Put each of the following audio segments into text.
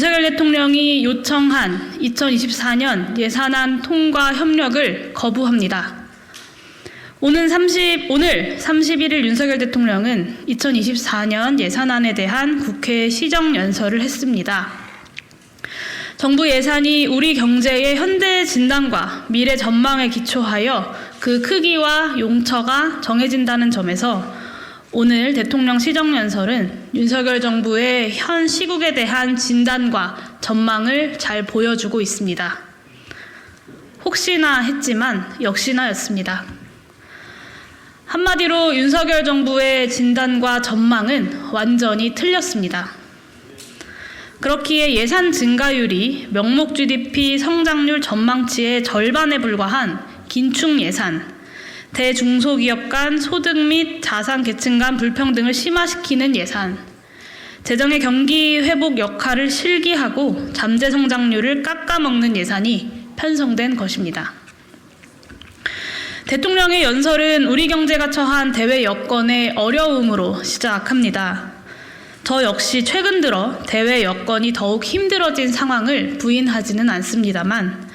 윤석열 대통령이 요청한 2024년 예산안 통과 협력을 거부합니다. 오늘 31일 윤석열 대통령은 2024년 예산안에 대한 국회 시정연설을 했습니다. 정부 예산이 우리 경제의 현대 진단과 미래 전망에 기초하여 그 크기와 용처가 정해진다는 점에서 오늘 대통령 시정연설은 윤석열 정부의 현 시국에 대한 진단과 전망을 잘 보여주고 있습니다. 혹시나 했지만 역시나였습니다. 한마디로 윤석열 정부의 진단과 전망은 완전히 틀렸습니다. 그렇기에 예산 증가율이 명목 GDP 성장률 전망치의 절반에 불과한 긴축 예산, 대중소기업 간 소득 및 자산 계층 간 불평등을 심화시키는 예산, 재정의 경기 회복 역할을 실기하고 잠재 성장률을 깎아먹는 예산이 편성된 것입니다. 대통령의 연설은 우리 경제가 처한 대외 여건의 어려움으로 시작합니다. 저 역시 최근 들어 대외 여건이 더욱 힘들어진 상황을 부인하지는 않습니다만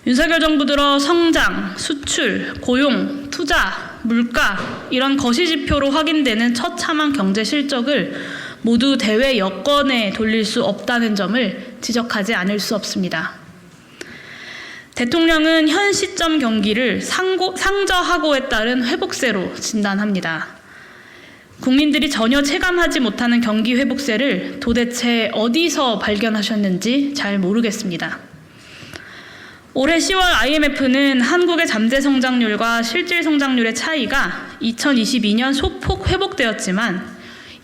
윤석열 정부 들어 성장, 수출, 고용, 투자, 물가 이런 거시지표로 확인되는 처참한 경제 실적을 모두 대외 여건에 돌릴 수 없다는 점을 지적하지 않을 수 없습니다. 대통령은 현 시점 경기를 상저하고에 따른 회복세로 진단합니다. 국민들이 전혀 체감하지 못하는 경기 회복세를 도대체 어디서 발견하셨는지 잘 모르겠습니다. 올해 10월 IMF는 한국의 잠재 성장률과 실질 성장률의 차이가 2022년 소폭 회복되었지만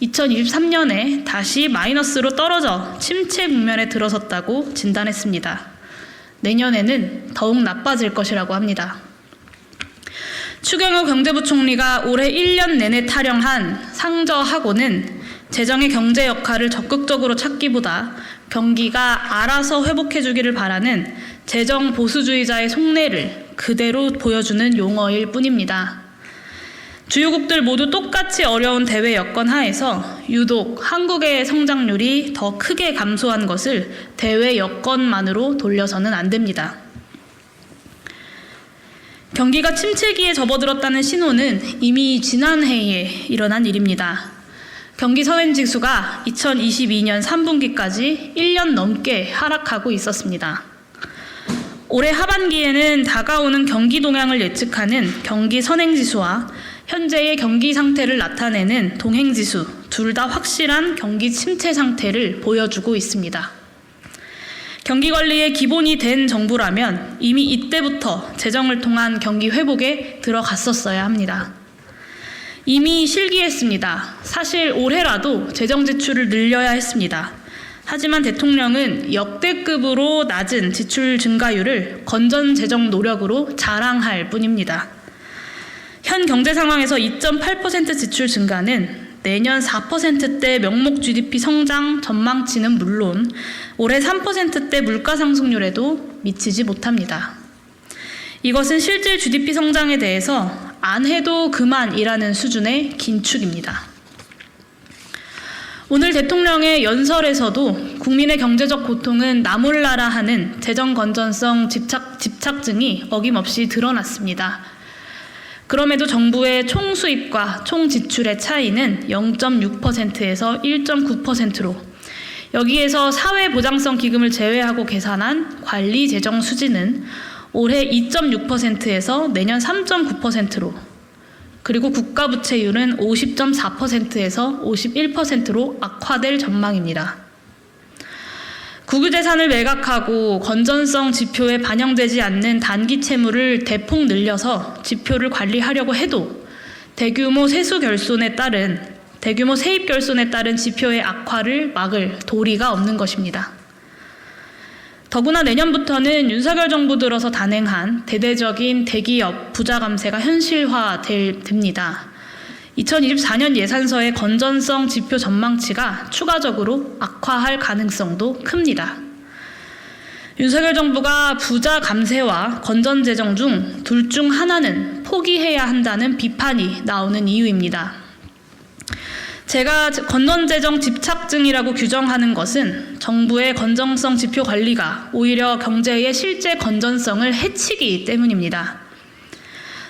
2023년에 다시 마이너스로 떨어져 침체 국면에 들어섰다고 진단했습니다. 내년에는 더욱 나빠질 것이라고 합니다. 추경호 경제부총리가 올해 1년 내내 타령한 상저하고는 재정의 경제 역할을 적극적으로 찾기보다 경기가 알아서 회복해주기를 바라는 재정 보수주의자의 속내를 그대로 보여주는 용어일 뿐입니다. 주요국들 모두 똑같이 어려운 대외 여건 하에서 유독 한국의 성장률이 더 크게 감소한 것을 대외 여건만으로 돌려서는 안 됩니다. 경기가 침체기에 접어들었다는 신호는 이미 지난해에 일어난 일입니다. 경기 선행지수가 2022년 3분기까지 1년 넘게 하락하고 있었습니다. 올해 하반기에는 다가오는 경기 동향을 예측하는 경기 선행지수와 현재의 경기 상태를 나타내는 동행지수 둘 다 확실한 경기 침체 상태를 보여주고 있습니다. 경기 관리의 기본이 된 정부라면 이미 이때부터 재정을 통한 경기 회복에 들어갔었어야 합니다. 이미 실기했습니다. 사실 올해라도 재정 지출을 늘려야 했습니다. 하지만 대통령은 역대급으로 낮은 지출 증가율을 건전 재정 노력으로 자랑할 뿐입니다. 현 경제 상황에서 2.8% 지출 증가는 내년 4%대 명목 GDP 성장 전망치는 물론 올해 3%대 물가 상승률에도 미치지 못합니다. 이것은 실질 GDP 성장에 대해서 안 해도 그만이라는 수준의 긴축입니다. 오늘 대통령의 연설에서도 국민의 경제적 고통은 나 몰라라 하는 재정 건전성 집착증이 어김없이 드러났습니다. 그럼에도 정부의 총 수입과 총 지출의 차이는 0.6%에서 1.9%로 여기에서 사회보장성 기금을 제외하고 계산한 관리 재정 수지는 올해 2.6%에서 내년 3.9%로 그리고 국가부채율은 50.4%에서 51%로 악화될 전망입니다. 국유재산을 매각하고 건전성 지표에 반영되지 않는 단기 채무를 대폭 늘려서 지표를 관리하려고 해도 대규모 세입 결손에 따른 지표의 악화를 막을 도리가 없는 것입니다. 더구나 내년부터는 윤석열 정부 들어서 단행한 대대적인 대기업 부자 감세가 현실화됩니다. 2024년 예산서의 건전성 지표 전망치가 추가적으로 악화할 가능성도 큽니다. 윤석열 정부가 부자 감세와 건전 재정 중 둘 중 하나는 포기해야 한다는 비판이 나오는 이유입니다. 제가 건전재정 집착증이라고 규정하는 것은 정부의 건전성 지표 관리가 오히려 경제의 실제 건전성을 해치기 때문입니다.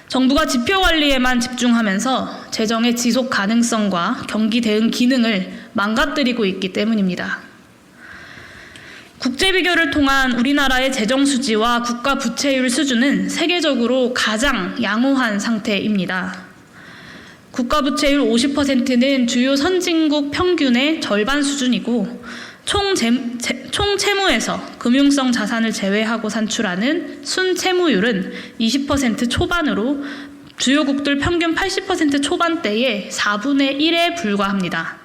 정부가 지표 관리에만 집중하면서 재정의 지속 가능성과 경기 대응 기능을 망가뜨리고 있기 때문입니다. 국제 비교를 통한 우리나라의 재정 수지와 국가 부채율 수준은 세계적으로 가장 양호한 상태입니다. 국가 부채율 50%는 주요 선진국 평균의 절반 수준이고 총 채무에서 금융성 자산을 제외하고 산출하는 순채무율은 20% 초반으로 주요국들 평균 80% 초반대의 4분의 1에 불과합니다.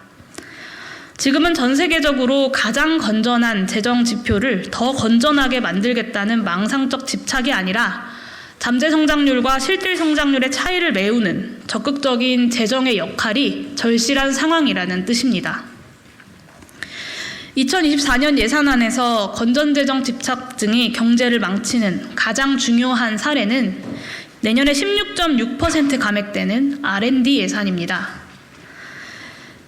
지금은 전 세계적으로 가장 건전한 재정 지표를 더 건전하게 만들겠다는 망상적 집착이 아니라 잠재 성장률과 실질 성장률의 차이를 메우는 적극적인 재정의 역할이 절실한 상황이라는 뜻입니다. 2024년 예산안에서 건전재정 집착증이 경제를 망치는 가장 중요한 사례는 내년에 16.6% 감액되는 R&D 예산입니다.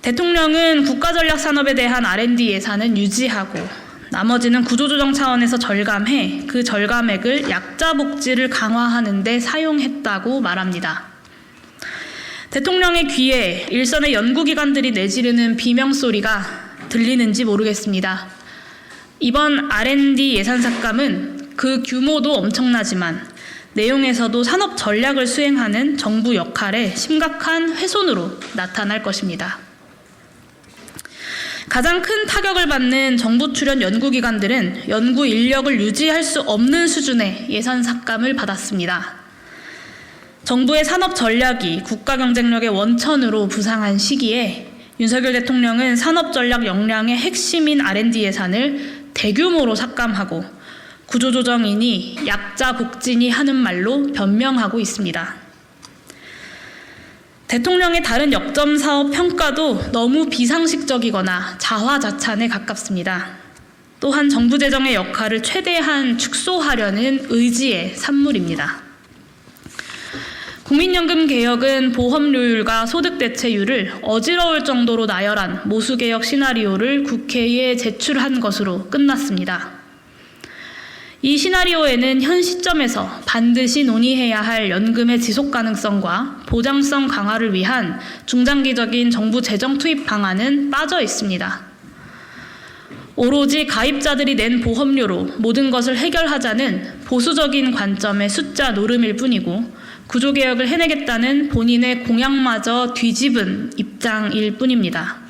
대통령은 국가전략산업에 대한 R&D 예산은 유지하고 나머지는 구조조정 차원에서 절감해 그 절감액을 약자 복지를 강화하는 데 사용했다고 말합니다. 대통령의 귀에 일선의 연구기관들이 내지르는 비명소리가 들리는지 모르겠습니다. 이번 R&D 예산 삭감은 그 규모도 엄청나지만 내용에서도 산업 전략을 수행하는 정부 역할의 심각한 훼손으로 나타날 것입니다. 가장 큰 타격을 받는 정부 출연 연구기관들은 연구 인력을 유지할 수 없는 수준의 예산 삭감을 받았습니다. 정부의 산업 전략이 국가 경쟁력의 원천으로 부상한 시기에 윤석열 대통령은 산업 전략 역량의 핵심인 R&D 예산을 대규모로 삭감하고 구조조정이니 약자 복지니 하는 말로 변명하고 있습니다. 대통령의 다른 역점 사업 평가도 너무 비상식적이거나 자화자찬에 가깝습니다. 또한 정부 재정의 역할을 최대한 축소하려는 의지의 산물입니다. 국민연금 개혁은 보험료율과 소득대체율을 어지러울 정도로 나열한 모수개혁 시나리오를 국회에 제출한 것으로 끝났습니다. 이 시나리오에는 현 시점에서 반드시 논의해야 할 연금의 지속 가능성과 보장성 강화를 위한 중장기적인 정부 재정 투입 방안은 빠져 있습니다. 오로지 가입자들이 낸 보험료로 모든 것을 해결하자는 보수적인 관점의 숫자 노름일 뿐이고 구조개혁을 해내겠다는 본인의 공약마저 뒤집은 입장일 뿐입니다.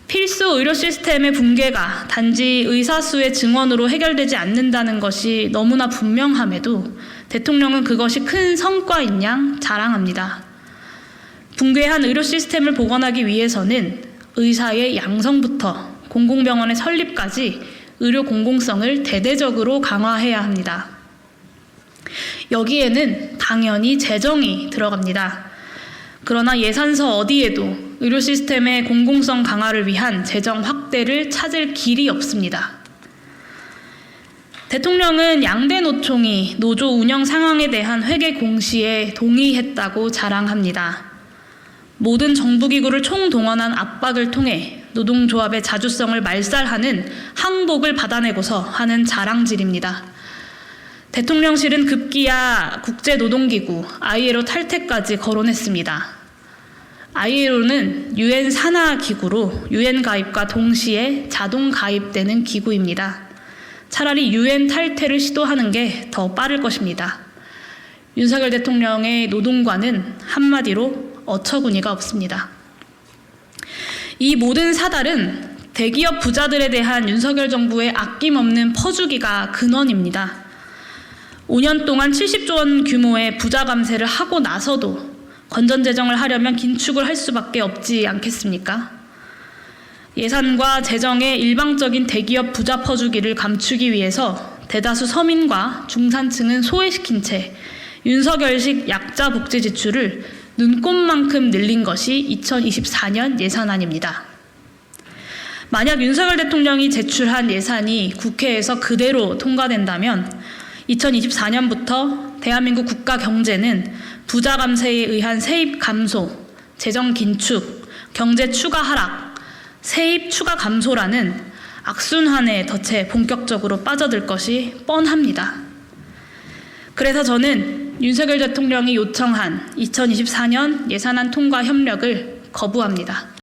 필수 의료 시스템의 붕괴가 단지 의사수의 증언으로 해결되지 않는다는 것이 너무나 분명함에도 대통령은 그것이 큰 성과인 양 자랑합니다. 붕괴한 의료 시스템을 복원하기 위해서는 의사의 양성부터 공공병원의 설립까지 의료 공공성을 대대적으로 강화해야 합니다. 여기에는 당연히 재정이 들어갑니다. 그러나 예산서 어디에도 의료 시스템의 공공성 강화를 위한 재정 확대를 찾을 길이 없습니다. 대통령은 양대 노총이 노조 운영 상황에 대한 회계 공시에 동의했다고 자랑합니다. 모든 정부기구를 총동원한 압박을 통해 노동조합의 자주성을 말살하는 항복을 받아내고서 하는 자랑질입니다. 대통령실은 급기야 국제노동기구 ILO 탈퇴까지 거론했습니다. ILO는 UN 산하 기구로 UN 가입과 동시에 자동 가입되는 기구입니다. 차라리 UN 탈퇴를 시도하는 게 더 빠를 것입니다. 윤석열 대통령의 노동관은 한마디로 어처구니가 없습니다. 이 모든 사달은 대기업 부자들에 대한 윤석열 정부의 아낌없는 퍼주기가 근원입니다. 5년 동안 70조 원 규모의 부자 감세를 하고 나서도 건전재정을 하려면 긴축을 할 수밖에 없지 않겠습니까? 예산과 재정의 일방적인 대기업 부자 퍼주기를 감추기 위해서 대다수 서민과 중산층은 소외시킨 채 윤석열식 약자 복지 지출을 눈꼽만큼 늘린 것이 2024년 예산안입니다. 만약 윤석열 대통령이 제출한 예산이 국회에서 그대로 통과된다면 2024년부터 대한민국 국가 경제는 부자 감세에 의한 세입 감소, 재정 긴축, 경제 추가 하락, 세입 추가 감소라는 악순환에 덫에 본격적으로 빠져들 것이 뻔합니다. 그래서 저는 윤석열 대통령이 요청한 2024년 예산안 통과 협력을 거부합니다.